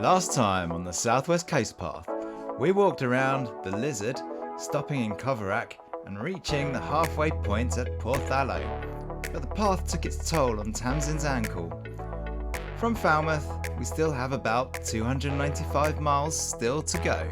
Last time on the Southwest Coast Path, we walked around the Lizard, stopping in Coverack and reaching the halfway point at Portholland, but the path took its toll on Tamsin's ankle. From Falmouth, we still have about 295 miles still to go.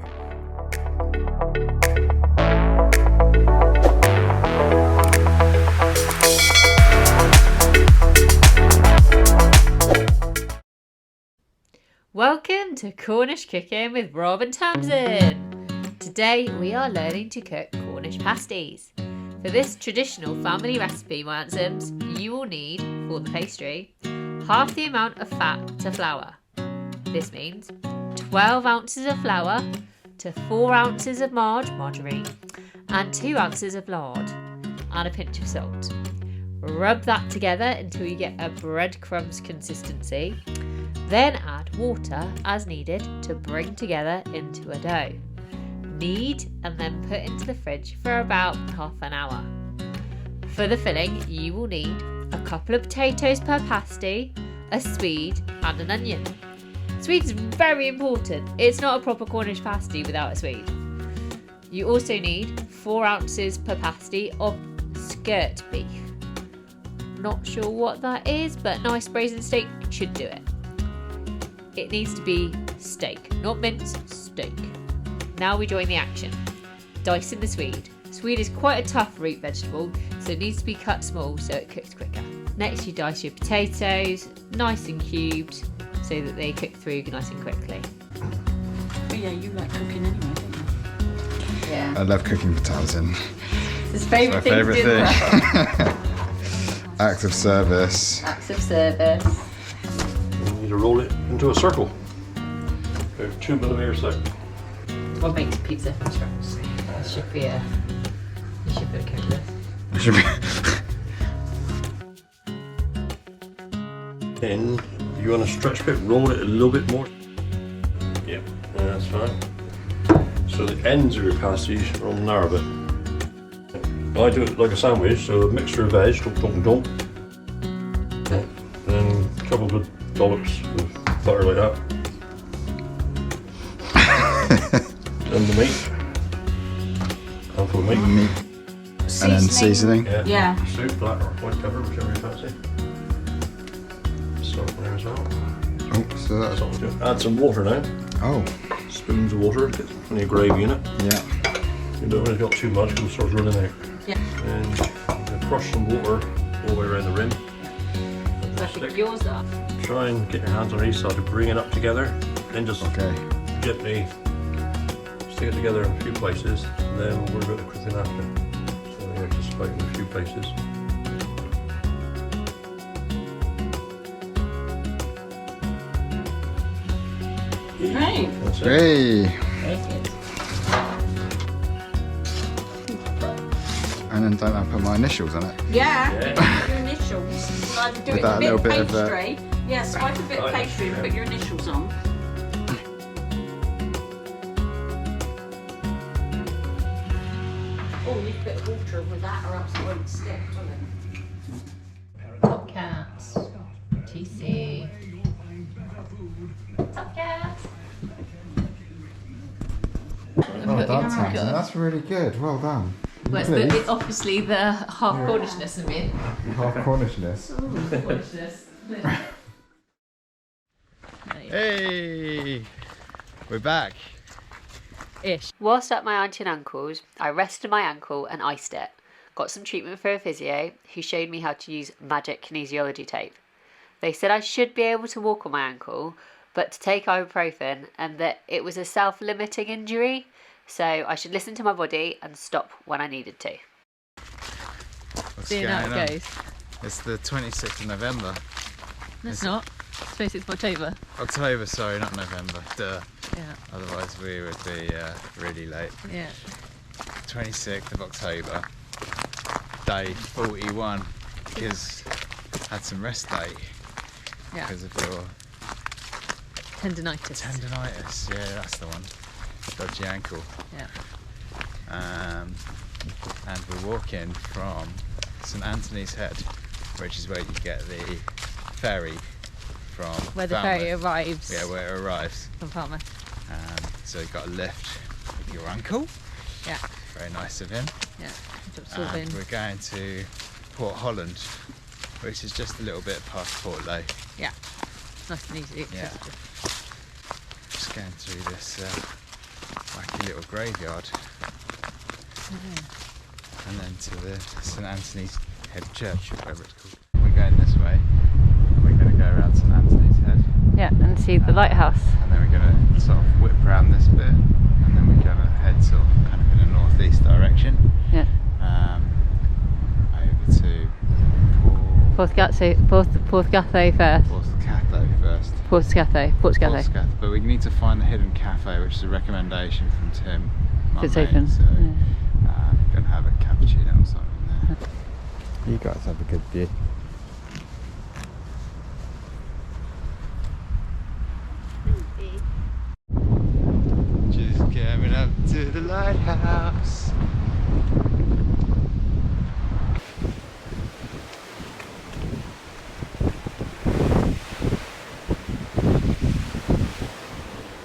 Welcome to Cornish Cooking with Rob and Tamsin. Today we are learning to cook Cornish pasties. For this traditional family recipe, my handsomes, you will need, for the pastry, half the amount of fat to flour. This means 12 ounces of flour to 4 ounces of margarine, and 2 ounces of lard, and a pinch of salt. Rub that together until you get a breadcrumbs consistency. Then add water as needed to bring together into a dough. Knead and then put into the fridge for about half an hour. For the filling, you will need a couple of potatoes per pasty, a swede and an onion. Swede is very important. It's not a proper Cornish pasty without a swede. You also need 4 ounces per pasty of skirt beef. Not sure what that is, but nice braised steak should do it. It needs to be steak, not minced, steak. Now we join the action. Dicing the swede. Swede is quite a tough root vegetable, so it needs to be cut small so it cooks quicker. Next you dice your potatoes, nice and cubed, so that they cook through nice and quickly. Oh yeah, you like cooking anyway, don't you? Yeah. I love cooking for Tamsin. It's his favourite thing to do. Acts of service. Acts of service. You need to roll it into a circle. About 2 millimeters thick. What makes pizza from scratch? That should be a... You should be okay with this. Should be. Then you want to stretch bit, roll it a little bit more. Yeah, that's fine. So the ends of your pasties are on the narrow bit. I do it like a sandwich, so a mixture of veg, don't. Then a couple of dollops of butter like that. And the meat. Handful of meat. And then seasoning. Yeah. Soup, black or white pepper, whichever you fancy. Salt there as well. Oh, so that's. That's all we do. Add some water now. Oh, Spoons of water, get plenty of gravy in it. yeah. You don't really got too much because it starts running out. Yeah. And you crush some water all the way around the rim. So I think yours are. Try and get your hands on each side to bring it up together. Then just Okay. gently stick it together in a few places. And then we'll worry about the cooking after. So yeah, just about in a few places. Right. That's it. Hey. Very good. And then don't I put my initials on it? Yeah. Yeah. Your initials. Like do With it that a little bit bit of of, pastry. Yeah, swipe a bit of pastry and put your initials on. Oh, you need a bit of water with that or else it won't stick, will it? Top cats. TC. Top cats. Well done, Tamsin. That's really good. Well done. Well, it's obviously the half Cornishness of me. Half Cornishness. Cornishness. Hey, we're back. Ish. Whilst at my auntie and uncle's, I rested my ankle and iced it. Got some treatment for a physio who showed me how to use magic kinesiology tape. They said I should be able to walk on my ankle, but to take ibuprofen, and that it was a self-limiting injury, so I should listen to my body and stop when I needed to. What's Seeing how going on? it goes. It's the 26th of November. It's not. It's 26th of October. October, sorry, not November. Duh. Yeah. Otherwise we would be really late. Yeah. 26th of October, day 41, because had some rest day Yeah. because of your Tendonitis. tendonitis. Yeah, that's the one. Dodgy ankle. Yeah. And we're walking from St Anthony's Head, which is where you get the ferry from Where the Falmouth. ferry arrives. Yeah, where it arrives. From Falmouth. So you got a lift with your uncle. Yeah. Very nice of him. Yeah. Drops all in. And we're going to Portholland, which is just a little bit past Portlow. Yeah. Nice and easy. Yeah. Just going through this wacky little graveyard. And then to the St Anthony's Head Church, whatever it's called. We're going this way. We're going to go around St Anthony's Head. Yeah, and see the lighthouse. And then we're going to sort of whip around this bit. And then we're going to head sort of kind of in a northeast direction. Yeah. Over to Porthgathe first. Porthcatho first. Porthcatho. But we need to find the hidden cafe, which is a recommendation from Tim. If it's open. So we're going to have a cappuccino or something there. You guys have a good view. Just coming up to the lighthouse.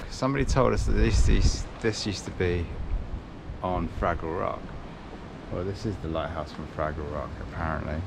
Somebody told us that this used to be on Fraggle Rock. Well, this is the lighthouse from Fraggle Rock, apparently.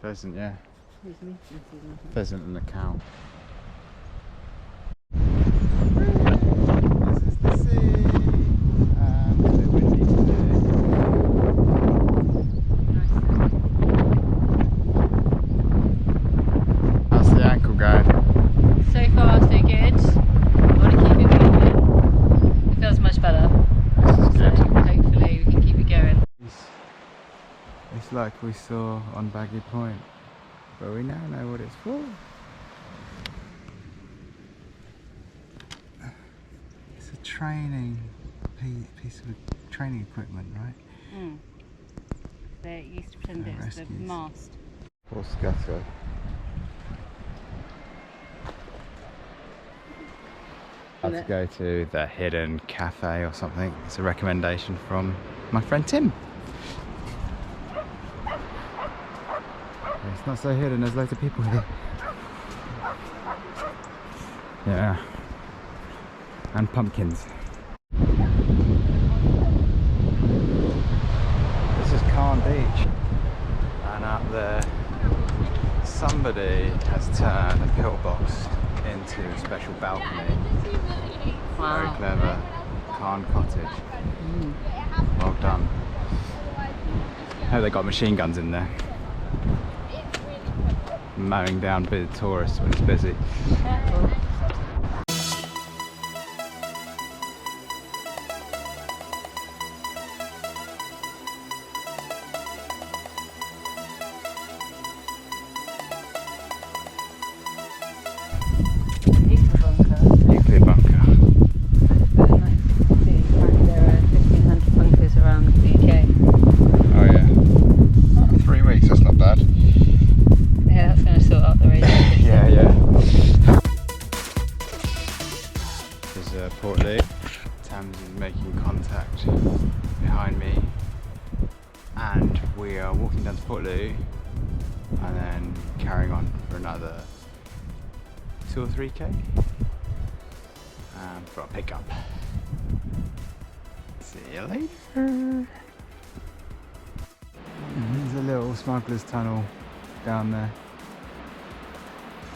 Pheasant, yeah. Pheasant and a cow. This is the sea. And a bit windy today. How's the ankle going? So far, so good. I want to keep it moving. It feels much better. This is good. So hopefully we can keep it going. It's like we saw on Baggy Point, but we now know what it's for. It's a training piece of training equipment, right? They used to pretend it was the mast. Or scatter. I had to go to the hidden cafe or something. It's a recommendation from my friend Tim. It's not so hidden, there's loads of people here. Yeah. And pumpkins. This is Carn Beach. And up there, somebody has turned a pillbox into a special balcony. Wow. Very clever. Carn Cottage. Well done. I hope they got machine guns in there. Mowing down a bit of tourists when it's busy. Careful. Nuclear bunker. There are 1,500 bunkers around the UK. Oh yeah. Oh, 3 weeks, that's not bad. Yeah, that's going to sort out the radiation. Yeah. This is Porthley. Tamsin is making contact behind me, and we are walking down to Porthley and then carrying on for another 2 or 3k for a pickup. See you later. There's a little smugglers tunnel down there.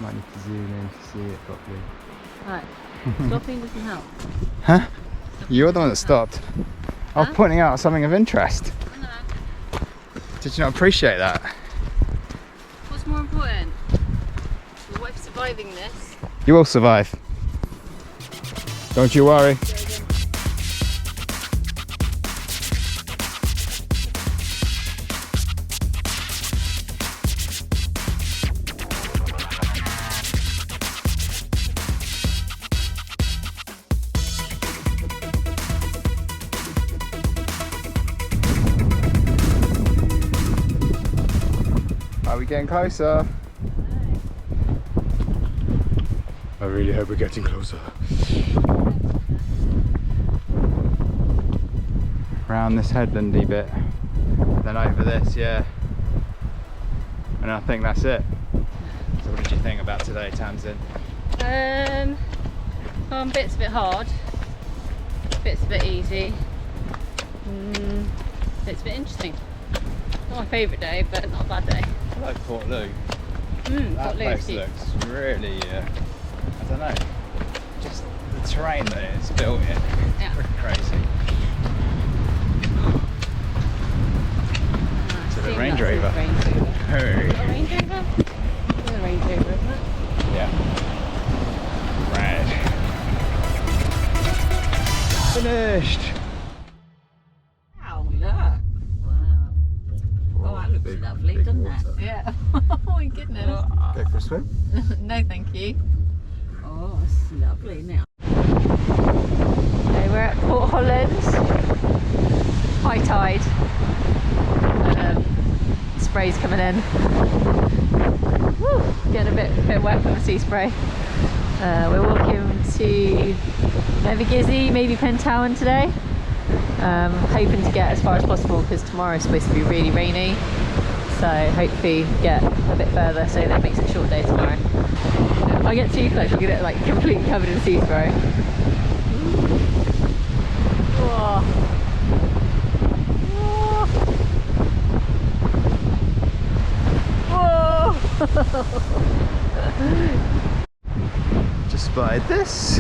Might need to zoom in to see it properly. Right, stopping doesn't help. Huh? You're the one that stopped. I was pointing out something of interest. No. Did you not appreciate that? What's more important? Your wife surviving this. You will survive. Don't you worry. Are we getting closer? I really hope we're getting closer. Round this headlandy bit, then over this, yeah. And I think that's it. So what did you think about today, Tamsin? Bits a bit hard, bits a bit easy, bits a bit interesting. Not my favourite day, but not a bad day. I like Portholland. That Port place Lou's looks really, I don't know, just the terrain that it's built in. Yeah. Pretty crazy. To the Range Rover. Hey. A Range Rover? It's a Range Rover, isn't it? Yeah. Right. Finished. Wow, look. Wow. Oh, that looks lovely, doesn't it? Yeah. Oh my goodness. Go for a swim? No, thank you. Oh, it's lovely now. Okay, we're at Portholland. High tide. Spray's coming in. Woo, getting a bit wet from the sea spray. We're walking to maybe Gizzy, maybe Pentewan today. Hoping to get as far as possible because tomorrow is supposed to be really rainy. So hopefully get a bit further so that makes it a short day tomorrow. If I get too close, I'll get it like completely covered in sea spray. Whoa. Whoa. Just spotted this.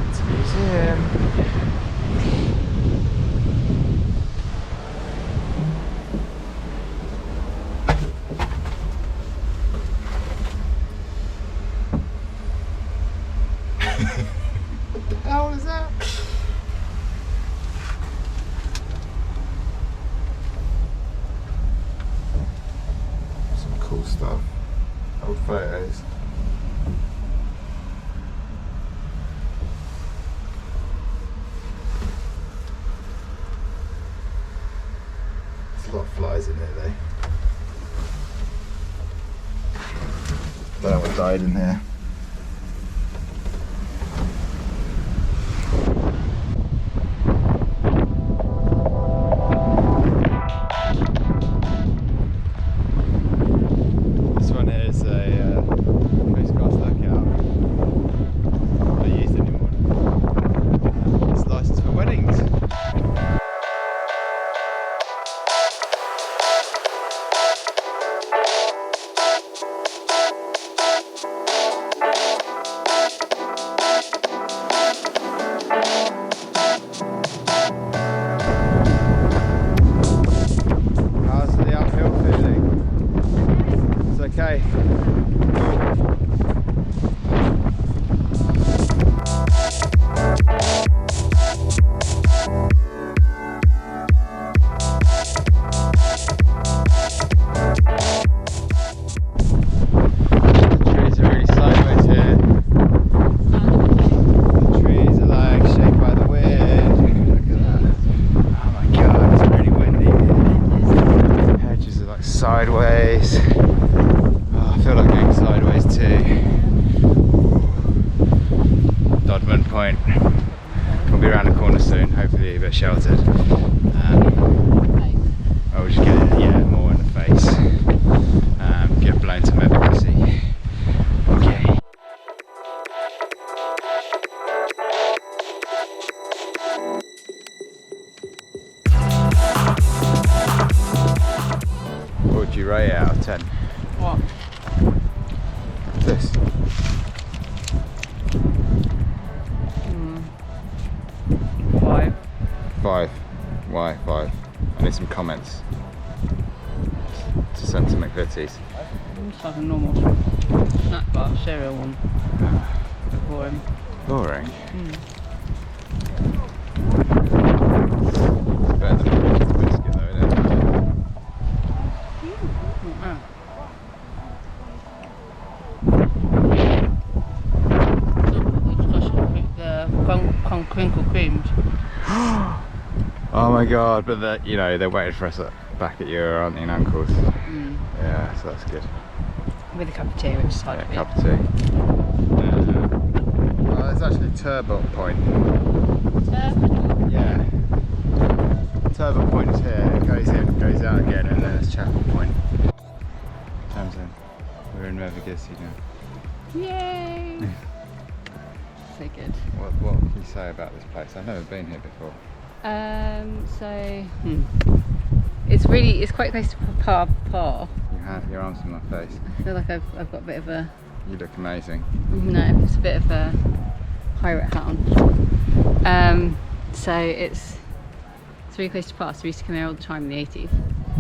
It's a museum. What the hell is that? Some cool stuff. Old photos. There's a lot of flies in here though. Don't know what died in here. Sideways. Oh, I feel like going sideways too. Dodman Point. We'll be around the corner soon, hopefully a bit sheltered. I'll just get more in the face. Get blown to medically. Okay. What would you rate it out of 10? What? This. 5. 5. Why 5? I need some comments to send to McVitie's. It's like a normal snack bar, cereal one. Boring. Boring. Mm. It's better than a biscuit though, isn't it? The crinkle creamed. Oh my god, but that, you know, they're waiting for us back at your auntie and uncle's. Yeah, so that's good. With a cup of tea, which is fine. Yeah, a cup of tea. Well, there's actually Turbot Point. Yeah. Turbot Point is here, it goes in, goes out again, and then there's Chapel Point. Tamsin, we're in Mevagissey now. Yay! So good. What can you say about this place? I've never been here before. It's quite close to Pa. You have your arms on my face. I feel like I've got a bit of a, You look amazing. no, it's a bit of a pirate hat on. So it's really close to Pa, so we used to come here all the time in the 80s.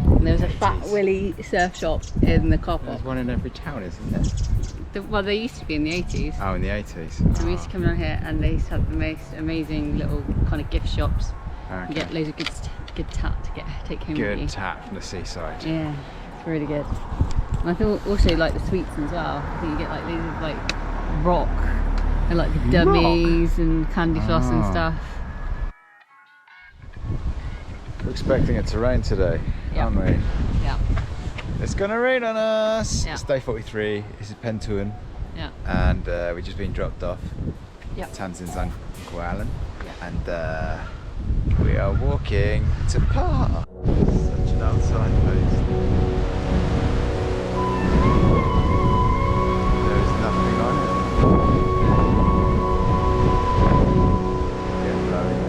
And there was a Fat Willy surf shop in the car park. There's one in every town, isn't there? Well, they used to be in the 80s. Oh, in the 80s. So we used to come down here and they used to have the most amazing little kind of gift shops. Okay. You get loads of good tat to take home with you. Good tap from the seaside. Yeah, it's really good. And I feel also like the sweets as well. I think you get like these like rock and like the dummies and candy floss and stuff. We're expecting it to rain today, aren't we? Yeah. It's gonna rain on us. Yeah. It's day 43. This is Pentewan, Yeah. and we've just been dropped off. Yeah. Tamsin's Uncle Alan, Yeah. and we are walking to Park. Such an outside place. There is nothing on it. Get blowing.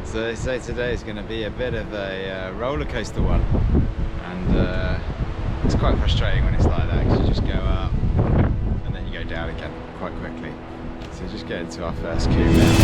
So they say today is going to be a bit of a roller coaster one, and it's quite frustrating when it's like that, because you just go up and then you go down again quite quickly. So just get into our first queue now.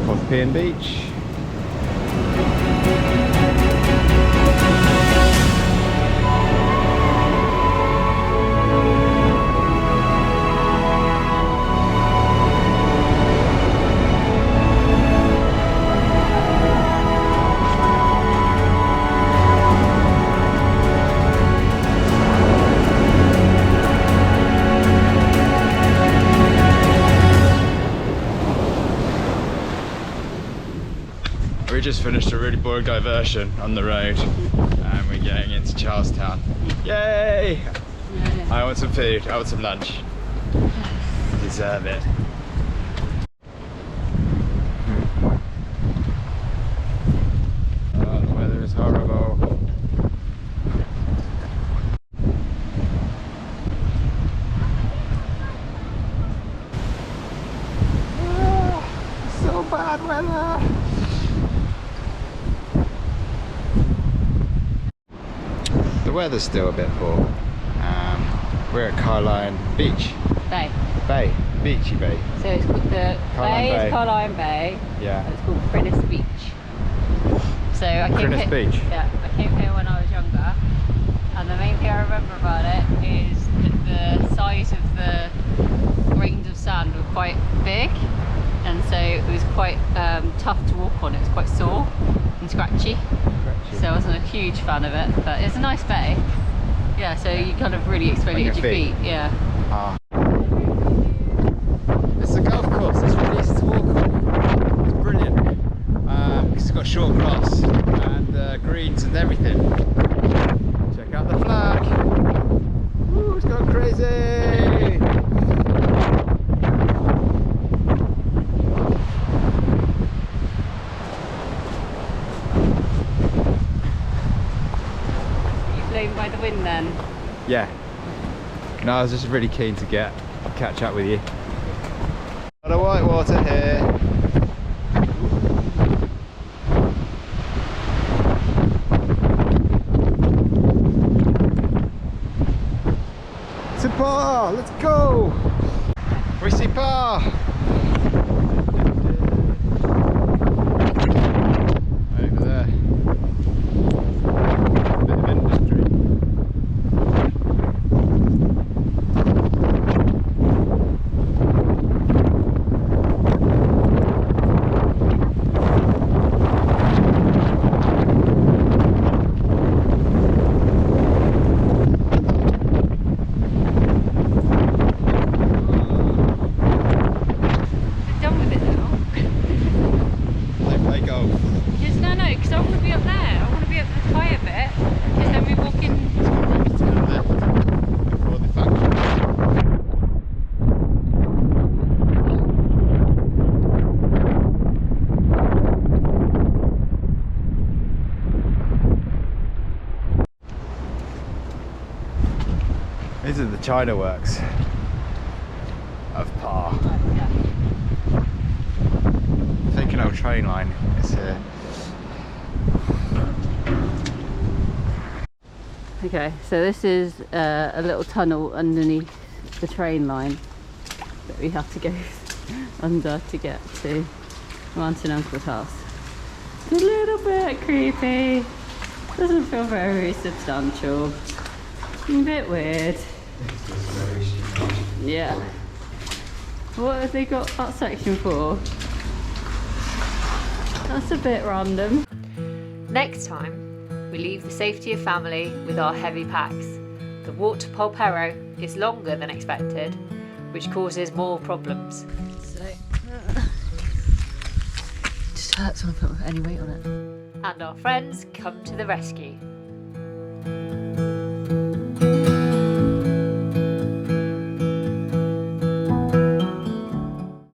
Porthpean Beach. We just finished a really boring diversion on the road and we're getting into Charlestown. Yay! I want some food, I want some lunch. Deserve it. Oh, the weather is horrible. So bad weather. The weather's still a bit poor. We're at Carline Beach. Bay. Beachy Bay. So it's called the Carline Bay. Carline Bay. Yeah. It's called Cornish Beach. So I came Cornish here, Beach. Yeah, I came here when I was younger, and the main thing I remember about it is that the size of the grains of sand were quite big, and so it was quite tough to walk on. It was quite sore and scratchy. So I wasn't a huge fan of it, but it's a nice bay. Yeah, so you kind of really exfoliate your feet. Yeah. Ah. It's a golf course, it's really easy to walk on. greens and everything. Check out the flag. Ooh, it's going crazy. Are you blown by the wind then? Yeah. No, I was just really keen to catch up with you. Got a white water here. To Bar, let's go! We see Bar! Over there. Bit of industry. These are the China works of Par. I think an old train line is here. Okay, so this is a little tunnel underneath the train line that we have to go under to get to my aunt and uncle's house. It's a little bit creepy. Doesn't feel very substantial. A bit weird. Yeah. What have they got that section for? That's a bit random. Next time, we leave the safety of family with our heavy packs. The walk to Polperro is longer than expected, which causes more problems. So, just hurts when I put any weight on it. And our friends come to the rescue.